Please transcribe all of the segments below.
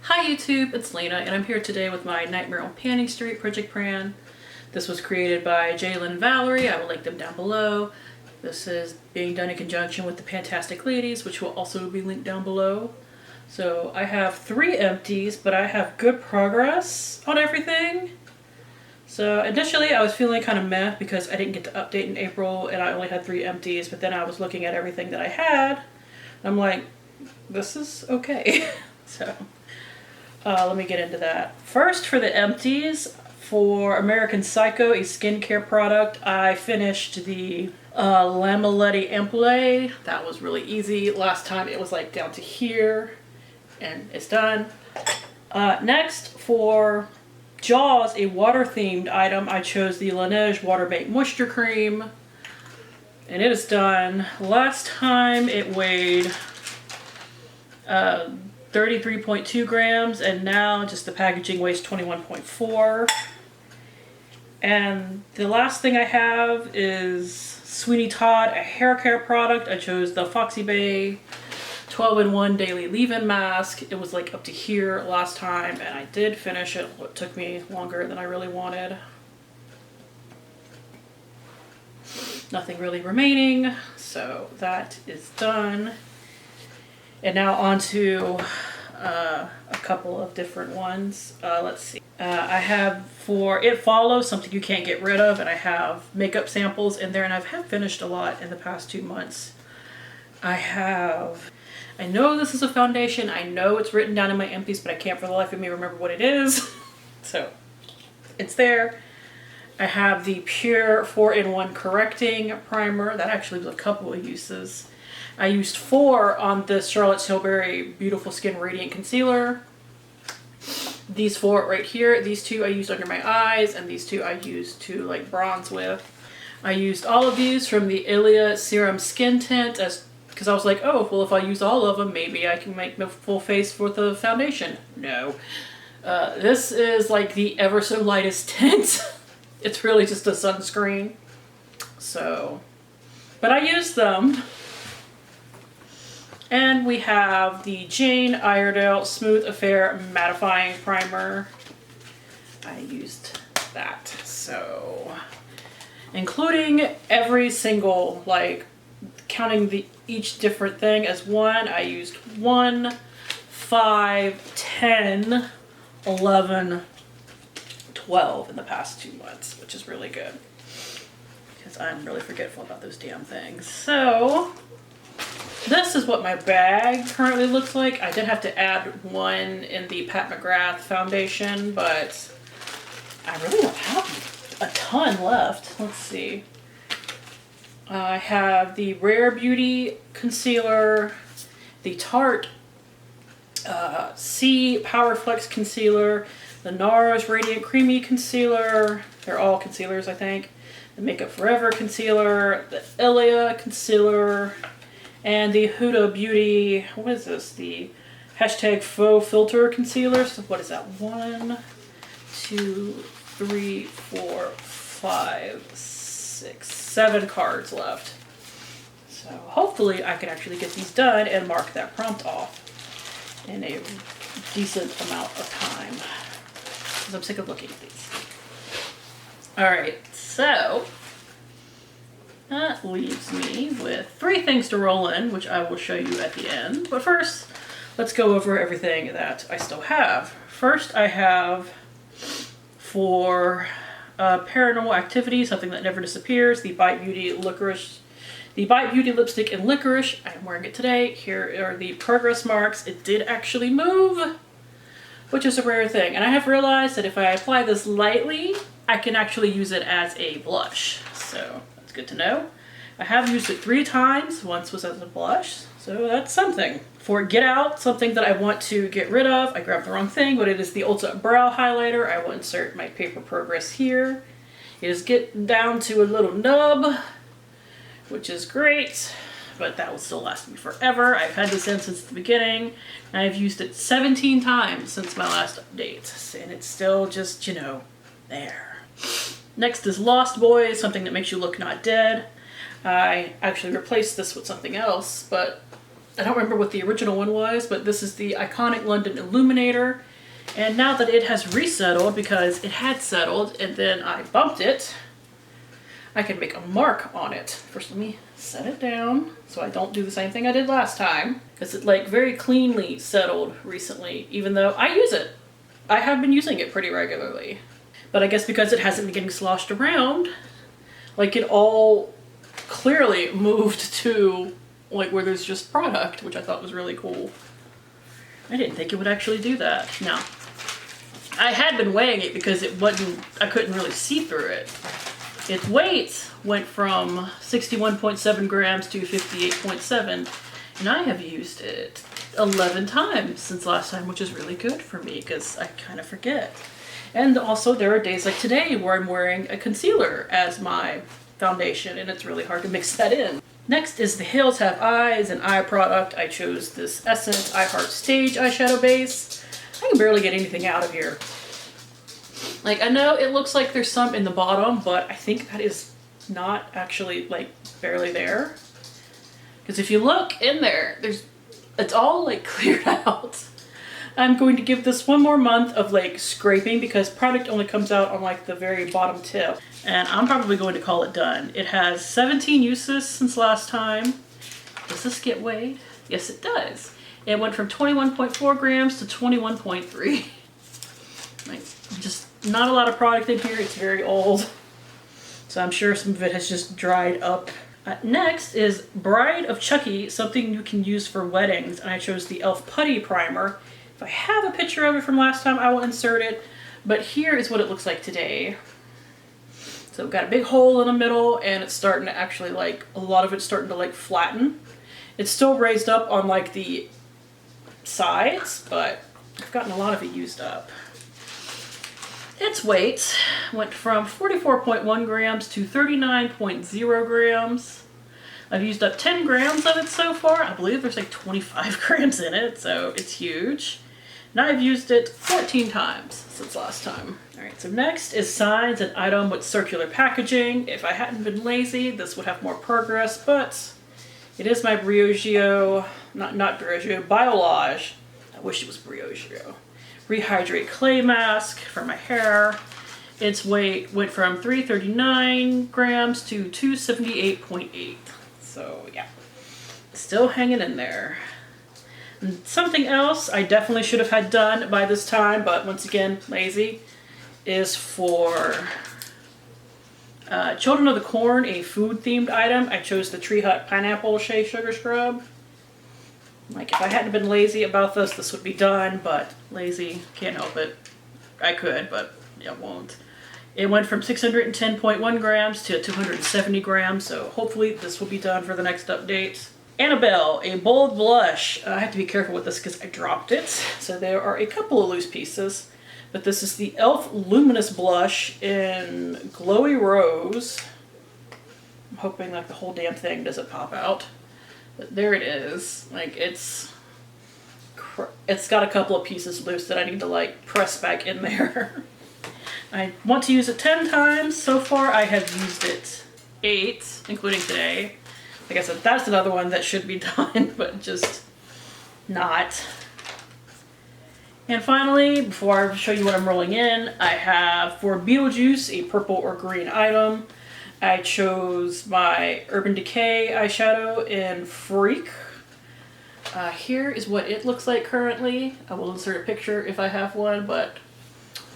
Hi YouTube, it's Lena, and I'm here today with my Nightmare on Panning Street project plan. This was created by Jalen and Valerie. I will link them down below. This is being done in conjunction with the PANtastic ladies, which will also be linked down below. So I have 3 empties, but I have good progress on everything. So initially I was feeling kind of meh because I didn't get to update in April and I only had 3 empties, but then I was looking at everything that I had. And I'm like, this is okay. So let me get into that. First, for the empties, for American Psycho, a skincare product, I finished the Lamelletti Ampoule. That was really easy. Last time it was like down to here, and it's done. Next, for Jaws, a water-themed item, I chose the Laneige Water-Based Moisture Cream, and it is done. Last time it weighed 33.2 grams, and now just the packaging weighs 21.4. And the last thing I have is Sweeney Todd, a hair care product. I chose the Foxy Bay 12-in-1 Daily Leave-In Mask. It was like up to here last time, and I did finish it. It took me longer than I really wanted. Nothing really remaining, so that is done. And now on to a couple of different ones. Let's see. I have for It Follows, something you can't get rid of, and I have makeup samples in there, and I have finished a lot in the past 2 months. I know this is a foundation. I know it's written down in my empties, but I can't for the life of me remember what it is. So it's there. I have the Pure 4-in-1 Correcting Primer. That actually was a couple of uses. I used 4 on the Charlotte Tilbury Beautiful Skin Radiant Concealer. These 4 right here, these 2 I used under my eyes, and these 2 I used to like bronze with. I used all of these from the Ilia Serum Skin Tint because I was like, oh, well, if I use all of them, maybe I can make my full face for the foundation. No. This is like the ever so lightest tint. It's really just a sunscreen. So, but I used them. And we have the Jane Iredale Smooth Affair Mattifying Primer. I used that. So, including every single, like, counting each different thing as one, I used 1, 5, 10, 11, 12 in the past 2 months, which is really good. Because I'm really forgetful about those damn things. So this is what my bag currently looks like. I did have to add one in the Pat McGrath foundation, but I really don't have a ton left. Let's see. I have the Rare Beauty Concealer, the Tarte C Power Flex Concealer, the NARS Radiant Creamy Concealer. They're all concealers, I think. The Makeup Forever Concealer, the Ilia Concealer, and the Huda Beauty, what is this? The hashtag Faux Filter Concealer. So what is that? 1, 2, 3, 4, 5, 6, 7 cards left. So hopefully I can actually get these done and mark that prompt off in a decent amount of time. Because I'm sick of looking at these. Alright, so that leaves me with 3 things to roll in, which I will show you at the end. But first, let's go over everything that I still have. First, I have for Paranormal Activity, Something That Never Disappears, the Bite Beauty Licorice, the Bite Beauty Lipstick in Licorice. I'm wearing it today. Here are the progress marks. It did actually move, which is a rare thing. And I have realized that if I apply this lightly, I can actually use it as a blush. So that's good to know. I have used it 3 times. Once was as a blush, so that's something. For Get Out, something that I want to get rid of. I grabbed the wrong thing, but it is the Ulta Brow Highlighter. I will insert my paper progress here. It is getting down to a little nub, which is great, but that will still last me forever. I've had this in since the beginning, and I've used it 17 times since my last update, and it's still just, you know, there. Next is Lost Boys, something that makes you look not dead. I actually replaced this with something else, but I don't remember what the original one was, but this is the iconic London Illuminator. And now that it has resettled, because it had settled and then I bumped it, I can make a mark on it. First, let me set it down so I don't do the same thing I did last time, because it like very cleanly settled recently, even though I use it. I have been using it pretty regularly. But I guess because it hasn't been getting sloshed around, like it all clearly moved to like where there's just product, which I thought was really cool. I didn't think it would actually do that. Now, I had been weighing it because it wasn't, I couldn't really see through it. Its weight went from 61.7 grams to 58.7, and I have used it 11 times since last time, which is really good for me because I kind of forget. And also there are days like today where I'm wearing a concealer as my foundation, and it's really hard to mix that in. Next is the Hills Have Eyes, an eye product. I chose this Essence I Heart Stage eyeshadow base. I can barely get anything out of here. Like, I know it looks like there's some in the bottom, but I think that is not actually like barely there. Because if you look in there, it's all like cleared out. I'm going to give this one more month of like scraping because product only comes out on like the very bottom tip. And I'm probably going to call it done. It has 17 uses since last time. Does this get weighed? Yes, it does. It went from 21.4 grams to 21.3. Like, just not a lot of product in here. It's very old. So I'm sure some of it has just dried up. Next is Bride of Chucky, something you can use for weddings. And I chose the e.l.f. Putty Primer. If I have a picture of it from last time, I will insert it. But here is what it looks like today. So we've got a big hole in the middle, and it's starting to actually like, a lot of it's starting to like flatten. It's still raised up on like the sides, but I've gotten a lot of it used up. Its weight went from 44.1 grams to 39.0 grams. I've used up 10 grams of it so far. I believe there's like 25 grams in it, so it's huge. And I've used it 14 times since last time. All right, so next is Signs, an item with circular packaging. If I hadn't been lazy, this would have more progress, but it is my Briogeo, not Briogeo, Biolage. I wish it was Briogeo. Rehydrate Clay Mask for my hair. Its weight went from 339 grams to 278.8. So yeah, still hanging in there. And something else I definitely should have had done by this time, but once again, lazy, is for Children of the Corn, a food-themed item. I chose the Tree Hut Pineapple Shea Sugar Scrub. Like, if I hadn't been lazy about this, this would be done, but lazy, can't help it. I could, but I won't. It went from 610.1 grams to 270 grams, so hopefully this will be done for the next update. Annabelle, a bold blush. I have to be careful with this because I dropped it, so there are a couple of loose pieces. But this is the e.l.f. Luminous Blush in Glowy Rose. I'm hoping like the whole damn thing doesn't pop out. But there it is. Like, it's got a couple of pieces loose that I need to like press back in there. I want to use it 10 times. So far I have used it 8, including today. Like I said, that's another one that should be done, but just not. And finally, before I show you what I'm rolling in, I have for Beetlejuice a purple or green item. I chose my Urban Decay eyeshadow in Freak. Here is what it looks like currently. I will insert a picture if I have one, but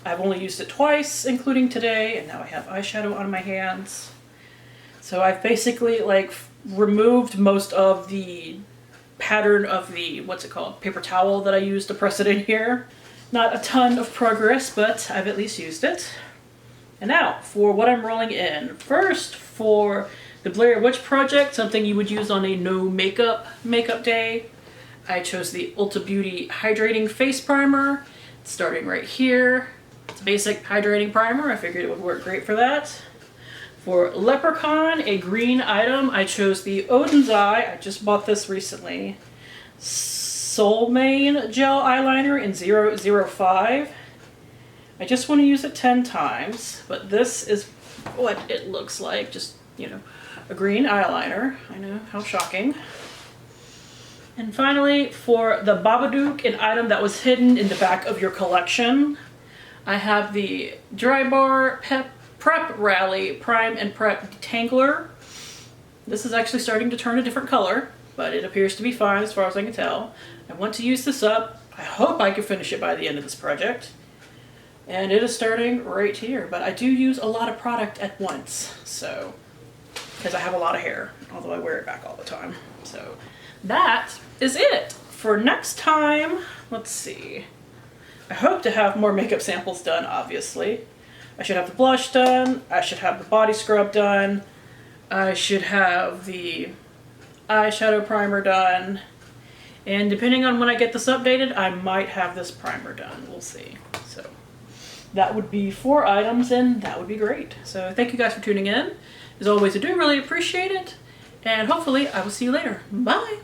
I've only used it twice, including today, and now I have eyeshadow on my hands. So I've basically like removed most of the pattern of the, what's it called, paper towel that I used to press it in here. Not a ton of progress, but I've at least used it. And now for what I'm rolling in. First, for the Blair Witch Project, something you would use on a no makeup day, I chose the Ulta Beauty Hydrating Face Primer, starting right here. It's a basic hydrating primer. I figured it would work great for that. For Leprechaun, a green item, I chose the Odin's Eye. I just bought this recently. Soul Mane Gel Eyeliner in 005. I just want to use it 10 times, but this is what it looks like. Just, you know, a green eyeliner. I know, how shocking. And finally, for the Babadook, an item that was hidden in the back of your collection, I have the Dry Bar Prep Rally Prime and Prep Detangler. This is actually starting to turn a different color, but it appears to be fine as far as I can tell. I want to use this up. I hope I can finish it by the end of this project. And it is starting right here, but I do use a lot of product at once, so, because I have a lot of hair, although I wear it back all the time. So that is it for next time. Let's see. I hope to have more makeup samples done, obviously. I should have the blush done. I should have the body scrub done. I should have the eyeshadow primer done. And depending on when I get this updated, I might have this primer done. We'll see. So that would be 4 items, and that would be great. So thank you guys for tuning in. As always, I do really appreciate it. And hopefully I will see you later. Bye!